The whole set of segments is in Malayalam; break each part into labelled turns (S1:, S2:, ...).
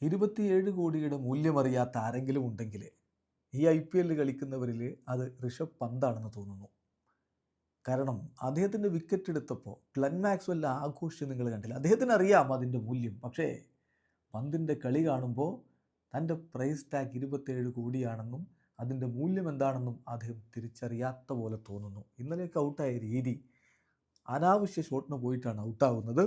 S1: 27 കോടിയുടെ മൂല്യമറിയാത്ത ആരെങ്കിലും ഉണ്ടെങ്കിൽ ഈ IPL കളിക്കുന്നവരിൽ അത് ഋഷഭ് പന്താണെന്ന് തോന്നുന്നു. കാരണം അദ്ദേഹത്തിൻ്റെ വിക്കറ്റ് എടുത്തപ്പോൾ ഗ്ലെൻ മാക്സ്വെൽ ആഘോഷിച്ച് നിങ്ങൾ കണ്ടില്ല. അദ്ദേഹത്തിന് അറിയാം അതിൻ്റെ മൂല്യം. പക്ഷേ പന്തിൻ്റെ കളി കാണുമ്പോൾ തൻ്റെ പ്രൈസ് ടാഗ് 27 കോടിയാണെന്നും അതിൻ്റെ മൂല്യം എന്താണെന്നും അദ്ദേഹം തിരിച്ചറിയാത്ത പോലെ തോന്നുന്നു. ഇന്നലെയൊക്കെ ഔട്ടായ രീതി, അനാവശ്യ ഷോട്ടിന് പോയിട്ടാണ് ഔട്ടാവുന്നത്.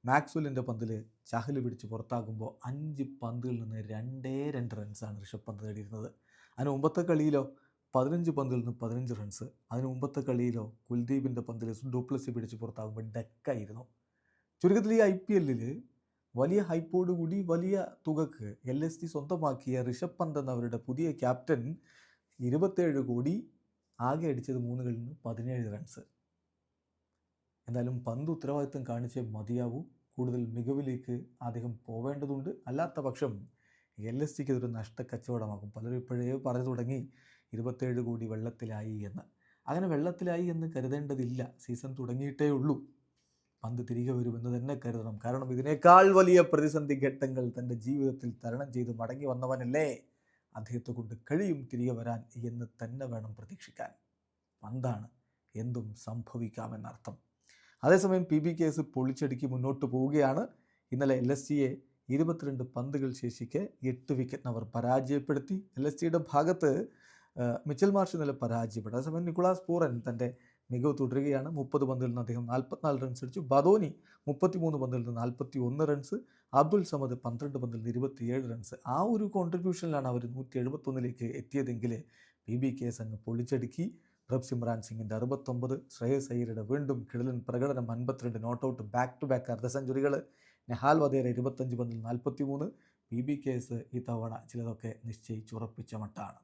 S1: മാക്സ്വെല്ലിൻ്റെ പന്തിൽ ചഹൽ പിടിച്ച് പുറത്താകുമ്പോൾ 5 പന്തുകളിൽ നിന്ന് 2 റൺസാണ് ഋഷഭ് പന്ത് നേടിയിരുന്നത്. അതിന് മുമ്പത്തെ കളിയിലോ 15 പന്തിൽ നിന്ന് 15 റൺസ്. അതിന് മുമ്പത്തെ കളിയിലോ കുൽദീപിൻ്റെ പന്തിൽ ഡുപ്ലസി പിടിച്ച് പുറത്താകുമ്പോൾ ഡെക്കായിരുന്നു. ചുരുക്കത്തിൽ ഈ IPL വലിയ ഹൈപ്പോടുകൂടി വലിയ തുകക്ക് LSG സ്വന്തമാക്കിയ ഋഷഭ് പന്ത് എന്നവരുടെ പുതിയ ക്യാപ്റ്റൻ 27 കോടി, ആകെ അടിച്ചത് 3 കളിൽ നിന്ന് 17 റൺസ്. എന്തായാലും പന്ത് ഉത്തരവാദിത്വം കാണിച്ചേ മതിയാവൂ. കൂടുതൽ മികവിലേക്ക് അദ്ദേഹം പോവേണ്ടതുണ്ട്. അല്ലാത്ത പക്ഷം LSGക്ക് ഇതൊരു നഷ്ടക്കച്ചവടമാകും. പലരും ഇപ്പോഴേ പറഞ്ഞു തുടങ്ങി 27 കോടി വെള്ളത്തിലായി എന്ന്. അങ്ങനെ വെള്ളത്തിലായി എന്ന് കരുതേണ്ടതില്ല. സീസൺ തുടങ്ങിയിട്ടേ ഉള്ളൂ. പന്ത് തിരികെ വരുമെന്ന് തന്നെ കരുതണം. കാരണം ഇതിനേക്കാൾ വലിയ പ്രതിസന്ധി ഘട്ടങ്ങൾ തൻ്റെ ജീവിതത്തിൽ തരണം ചെയ്ത് മടങ്ങി വന്നവനല്ലേ. അദ്ദേഹത്തെ കൊണ്ട് കഴിയും തിരികെ വരാൻ എന്ന് തന്നെ വേണം പ്രതീക്ഷിക്കാൻ. പന്താണ്, എന്തും സംഭവിക്കാമെന്നർത്ഥം. അതേസമയം PBKS പൊളിച്ചടുക്കി മുന്നോട്ട് പോവുകയാണ്. ഇന്നലെ LSGയെ 22 പന്തുകൾ ശേഷിക്കെ 8 വിക്കറ്റിന് അവർ പരാജയപ്പെടുത്തി. LSGയുടെ ഭാഗത്ത് മിച്ചൽ മാർഷ് ഇന്നലെ പരാജയപ്പെട്ടു. അതേസമയം നിക്കോളാസ് പൂറൻ തൻ്റെ മികവ് തുടരുകയാണ്. 30 പന്തിൽ നിന്ന് അദ്ദേഹം 44 റൺസ് അടിച്ചു. ബദോനി 33 പന്തിൽ നിന്ന് 41 റൺസ്. അബ്ദുൽ സമദ് 12 പന്തിൽ നിന്ന് 27 റൺസ്. ആ ഒരു കോൺട്രിബ്യൂഷനിലാണ് അവർ 171 എത്തിയതെങ്കിൽ PBKS അങ്ങ് പൊളിച്ചടുക്കി. പ്രഭ് സിമ്രാൻ സിംഗിൻ്റെ 69, ശ്രേയസ് അയ്യരുടെ വീണ്ടും കിടലൻ പ്രകടനം 52, not out back to back അർദ്ധ സെഞ്ചുറികൾ. നെഹാൽ വധേര 25 പന്തിൽ 43. PBKS ഈ തവണ ചിലതൊക്കെ നിശ്ചയിച്ചുറപ്പിച്ച മട്ടാണ്.